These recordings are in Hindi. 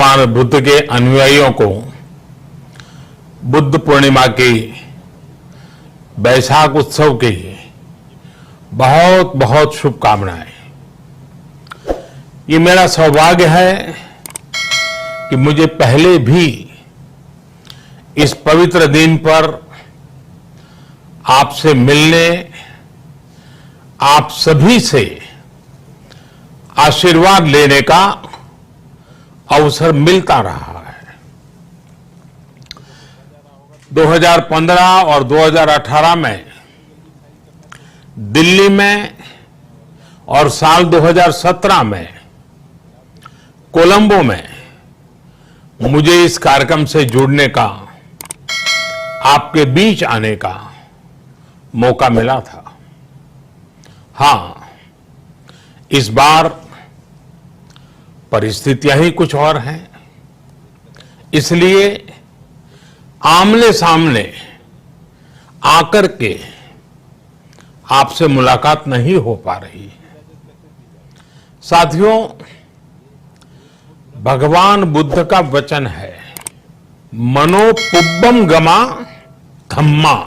भगवान बुद्ध के अनुयायियों को बुद्ध पूर्णिमा की बैसाख उत्सव की बहुत बहुत शुभकामनाएं। ये मेरा सौभाग्य है कि मुझे पहले भी इस पवित्र दिन पर आपसे मिलने, आप सभी से आशीर्वाद लेने का अवसर मिलता रहा है। 2015 और 2018 में दिल्ली में और साल 2017 में कोलंबो में मुझे इस कार्यक्रम से जुड़ने का, आपके बीच आने का मौका मिला था। हां, इस बार परिस्थितियां ही कुछ और हैं, इसलिए आमने सामने आकर के आपसे मुलाकात नहीं हो पा रही है। साथियों, भगवान बुद्ध का वचन है, मनो पुब्बम गमा धम्मा,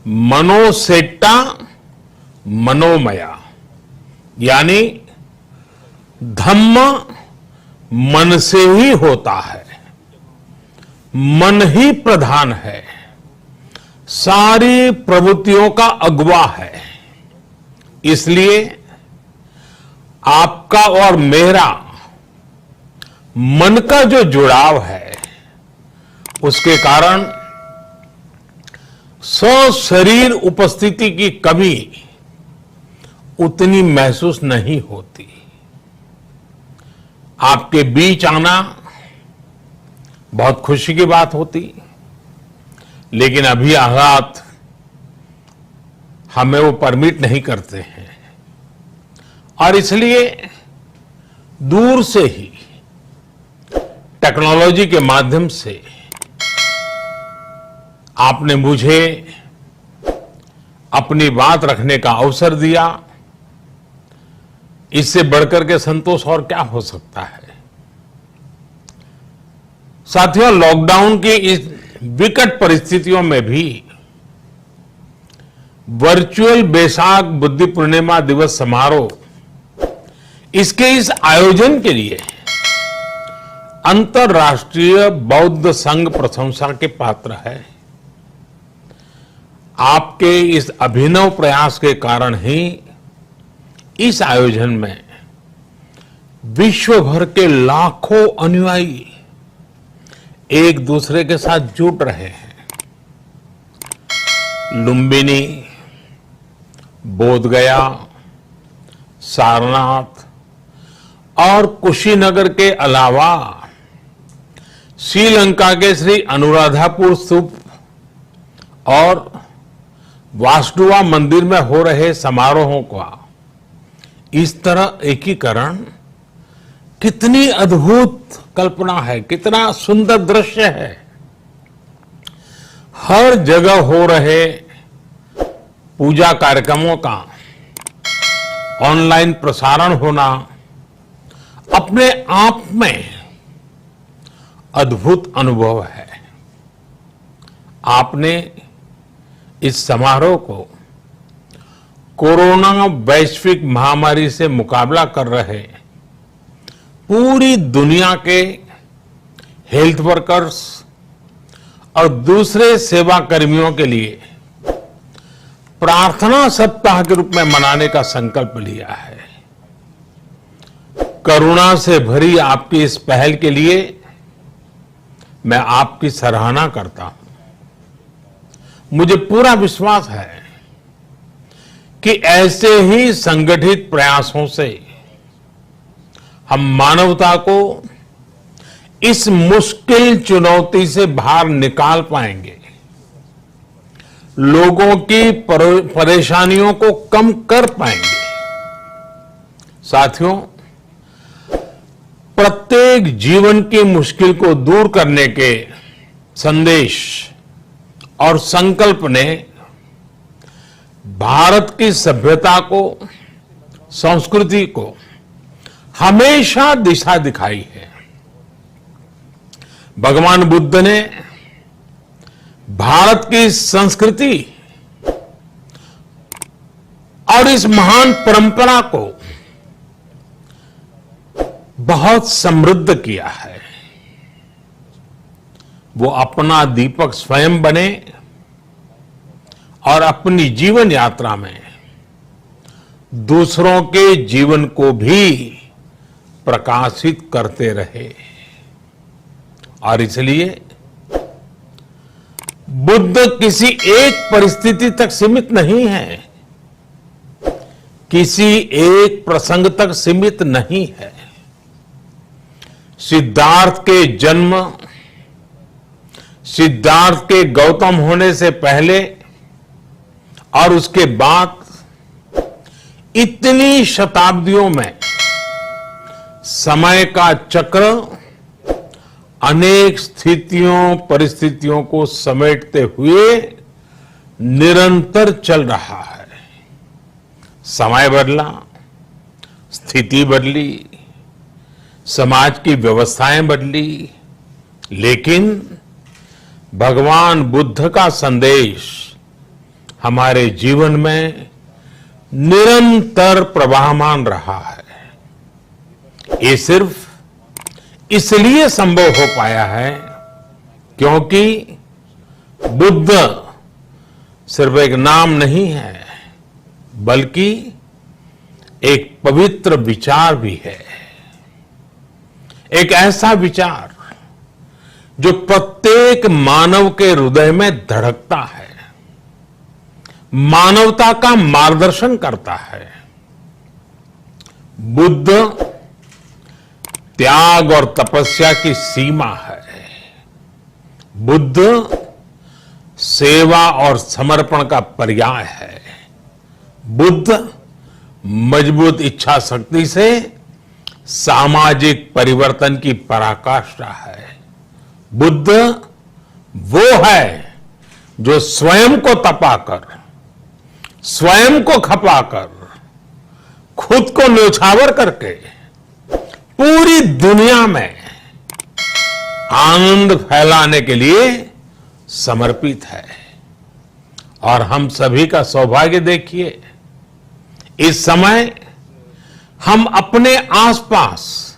मनोसेट्टा मनोमया, यानी धम्म मन से ही होता है, मन ही प्रधान है, सारी प्रवृत्तियों का अगुवा है। इसलिए आपका और मेरा मन का जो जुड़ाव है, उसके कारण शरीर उपस्थिति की कमी उतनी महसूस नहीं होती। आपके बीच आना बहुत खुशी की बात होती, लेकिन अभी हालात हमें वो परमिट नहीं करते हैं और इसलिए दूर से ही टेक्नोलॉजी के माध्यम से आपने मुझे अपनी बात रखने का अवसर दिया। इससे बढ़कर के संतोष और क्या हो सकता है। साथियों, लॉकडाउन की इस विकट परिस्थितियों में भी वर्चुअल बैसाख बुद्ध पूर्णिमा दिवस समारोह, इसके इस आयोजन के लिए अंतर्राष्ट्रीय बौद्ध संघ प्रशंसा के पात्र है। आपके इस अभिनव प्रयास के कारण ही इस आयोजन में विश्व भर के लाखों अनुयायी एक दूसरे के साथ जुड़ रहे हैं। लुम्बिनी, बोधगया, सारनाथ और कुशीनगर के अलावा श्रीलंका के श्री अनुराधापुर स्तूप और वासुदेवा मंदिर में हो रहे समारोहों का इस तरह एकीकरण कितनी अद्भुत कल्पना है, कितना सुंदर दृश्य है। हर जगह हो रहे पूजा कार्यक्रमों का ऑनलाइन प्रसारण होना अपने आप में अद्भुत अनुभव है। आपने इस समारोह को कोरोना वैश्विक महामारी से मुकाबला कर रहे पूरी दुनिया के हेल्थ वर्कर्स और दूसरे सेवा कर्मियों के लिए प्रार्थना सप्ताह के रूप में मनाने का संकल्प लिया है। करुणा से भरी आपकी इस पहल के लिए मैं आपकी सराहना करता हूं। मुझे पूरा विश्वास है कि ऐसे ही संगठित प्रयासों से हम मानवता को इस मुश्किल चुनौती से बाहर निकाल पाएंगे, लोगों की परेशानियों को कम कर पाएंगे। साथियों, प्रत्येक जीवन की मुश्किल को दूर करने के संदेश और संकल्प ने भारत की सभ्यता को, संस्कृति को हमेशा दिशा दिखाई है। भगवान बुद्ध ने भारत की संस्कृति और इस महान परंपरा को बहुत समृद्ध किया है। वो अपना दीपक स्वयं बने और अपनी जीवन यात्रा में दूसरों के जीवन को भी प्रकाशित करते रहे। और इसलिए बुद्ध किसी एक परिस्थिति तक सीमित नहीं है, किसी एक प्रसंग तक सीमित नहीं है। सिद्धार्थ के जन्म, सिद्धार्थ के गौतम होने से पहले और उसके बाद इतनी शताब्दियों में समय का चक्र अनेक स्थितियों परिस्थितियों को समेटते हुए निरंतर चल रहा है। समय बदला, स्थिति बदली, समाज की व्यवस्थाएं बदली, लेकिन भगवान बुद्ध का संदेश हमारे जीवन में निरंतर प्रवाहमान रहा है। ये सिर्फ इसलिए संभव हो पाया है क्योंकि बुद्ध सिर्फ एक नाम नहीं है, बल्कि एक पवित्र विचार भी है। एक ऐसा विचार जो प्रत्येक मानव के हृदय में धड़कता है, मानवता का मार्गदर्शन करता है। बुद्ध त्याग और तपस्या की सीमा है। बुद्ध सेवा और समर्पण का पर्याय है। बुद्ध मजबूत इच्छा शक्ति से सामाजिक परिवर्तन की पराकाष्ठा है। बुद्ध वो है जो स्वयं को तपाकर, स्वयं को खपाकर, खुद को न्योछावर करके पूरी दुनिया में आनंद फैलाने के लिए समर्पित है। और हम सभी का सौभाग्य देखिए, इस समय हम अपने आसपास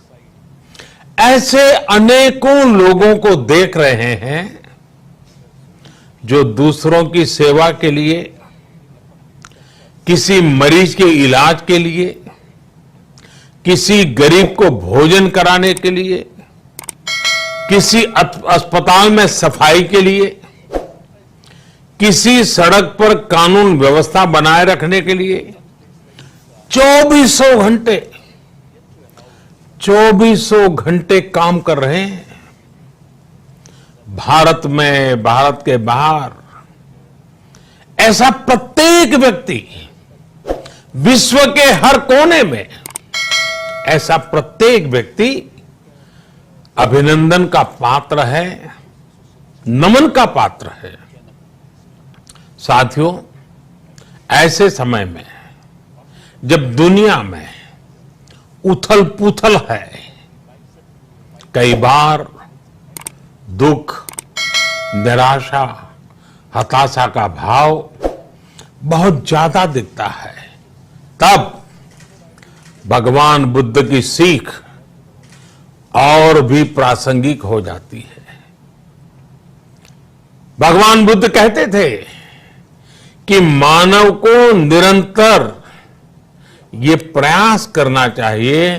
ऐसे अनेकों लोगों को देख रहे हैं जो दूसरों की सेवा के लिए, किसी मरीज के इलाज के लिए, किसी गरीब को भोजन कराने के लिए, किसी अस्पताल में सफाई के लिए, किसी सड़क पर कानून व्यवस्था बनाए रखने के लिए चौबीसों घंटे काम कर रहे हैं। भारत में, भारत के बाहर ऐसा प्रत्येक व्यक्ति, विश्व के हर कोने में ऐसा प्रत्येक व्यक्ति अभिनंदन का पात्र है, नमन का पात्र है। साथियों, ऐसे समय में जब दुनिया में उथल पुथल है, कई बार दुख, निराशा, हताशा का भाव बहुत ज्यादा दिखता है, तब भगवान बुद्ध की सीख और भी प्रासंगिक हो जाती है। भगवान बुद्ध कहते थे कि मानव को निरंतर ये प्रयास करना चाहिए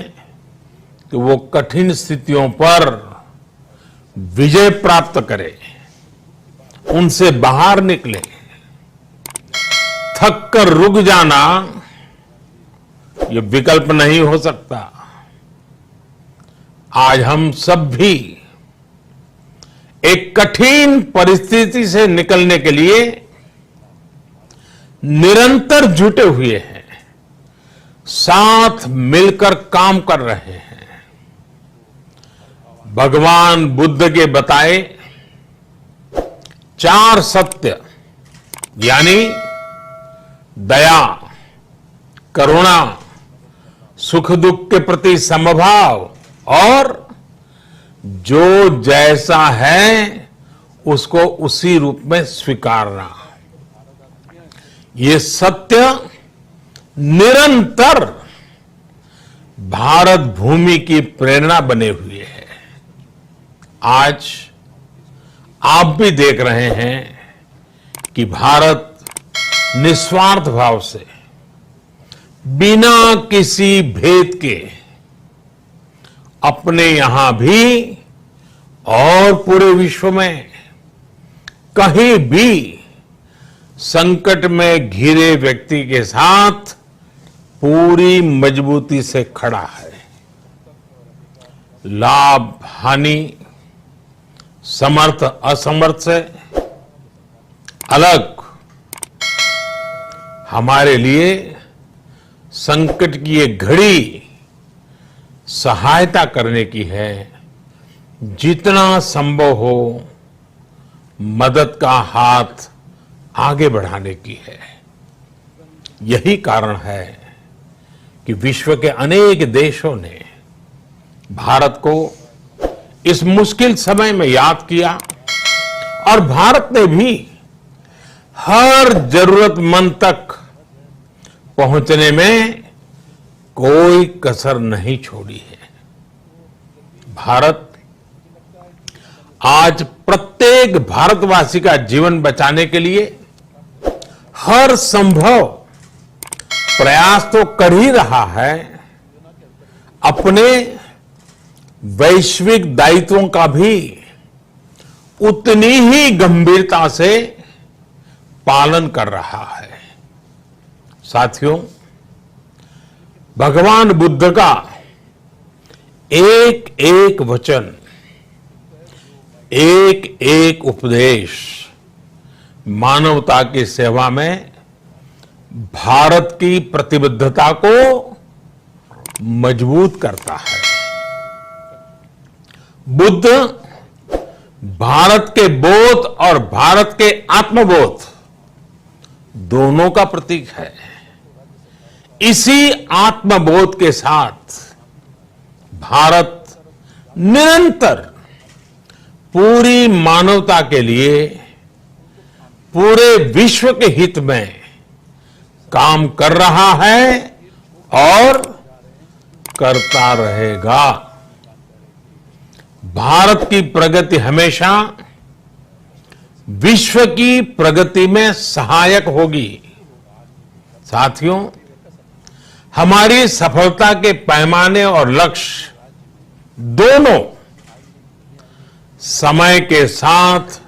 कि वो कठिन स्थितियों पर विजय प्राप्त करे, उनसे बाहर निकले। थक कर रुक जाना ये विकल्प नहीं हो सकता। आज हम सब भी एक कठिन परिस्थिति से निकलने के लिए निरंतर जुटे हुए हैं, साथ मिलकर काम कर रहे हैं। भगवान बुद्ध के बताए 4 सत्य यानी दया, करुणा, सुख दुख के प्रति समभाव और जो जैसा है उसको उसी रूप में स्वीकारना, ये सत्य निरंतर भारत भूमि की प्रेरणा बने हुए है। आज आप भी देख रहे हैं कि भारत निस्वार्थ भाव से, बिना किसी भेद के अपने यहां भी और पूरे विश्व में कहीं भी संकट में घिरे व्यक्ति के साथ पूरी मजबूती से खड़ा है। लाभ हानि, समर्थ असमर्थ से अलग हमारे लिए संकट की ये घड़ी सहायता करने की है। जितना संभव हो मदद का हाथ आगे बढ़ाने की है। यही कारण है कि विश्व के अनेक देशों ने भारत को इस मुश्किल समय में याद किया और भारत ने भी हर जरूरतमंद तक पहुंचने में कोई कसर नहीं छोड़ी है। भारत आज प्रत्येक भारतवासी का जीवन बचाने के लिए हर संभव प्रयास तो कर ही रहा है, अपने वैश्विक दायित्वों का भी उतनी ही गंभीरता से पालन कर रहा है। साथियों, भगवान बुद्ध का एक एक वचन, एक एक उपदेश मानवता की सेवा में भारत की प्रतिबद्धता को मजबूत करता है। बुद्ध भारत के बोध और भारत के आत्मबोध दोनों का प्रतीक है। इसी आत्मबोध के साथ भारत निरंतर पूरी मानवता के लिए, पूरे विश्व के हित में काम कर रहा है और करता रहेगा। भारत की प्रगति हमेशा विश्व की प्रगति में सहायक होगी। साथियों, हमारी सफलता के पैमाने और लक्ष्य दोनों समय के साथ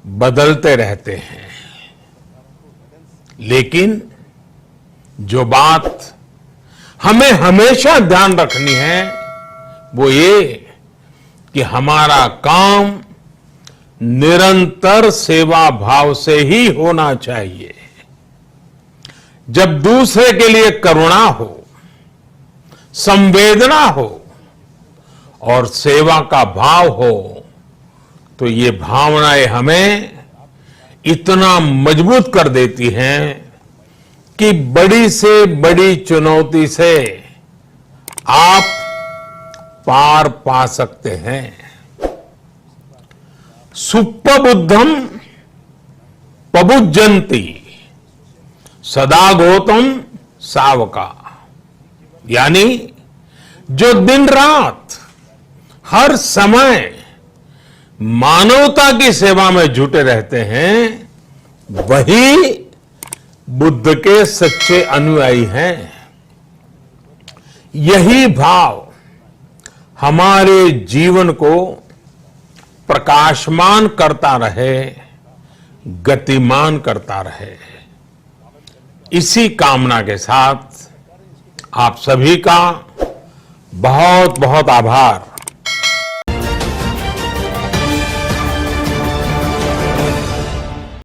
बदलते रहते हैं, लेकिन जो बात हमें हमेशा ध्यान रखनी है वो ये कि हमारा काम निरंतर सेवा भाव से ही होना चाहिए। जब दूसरे के लिए करुणा हो, संवेदना हो और सेवा का भाव हो, तो ये भावनाएं हमें इतना मजबूत कर देती हैं कि बड़ी से बड़ी चुनौती से आप पार पा सकते हैं। सुप्पबुद्धम पबुज्जन्ति सदा गौतम सावका, यानी जो दिन रात हर समय मानवता की सेवा में जुटे रहते हैं, वही बुद्ध के सच्चे अनुयायी हैं। यही भाव हमारे जीवन को प्रकाशमान करता रहे, गतिमान करता रहे। इसी कामना के साथ आप सभी का बहुत बहुत आभार।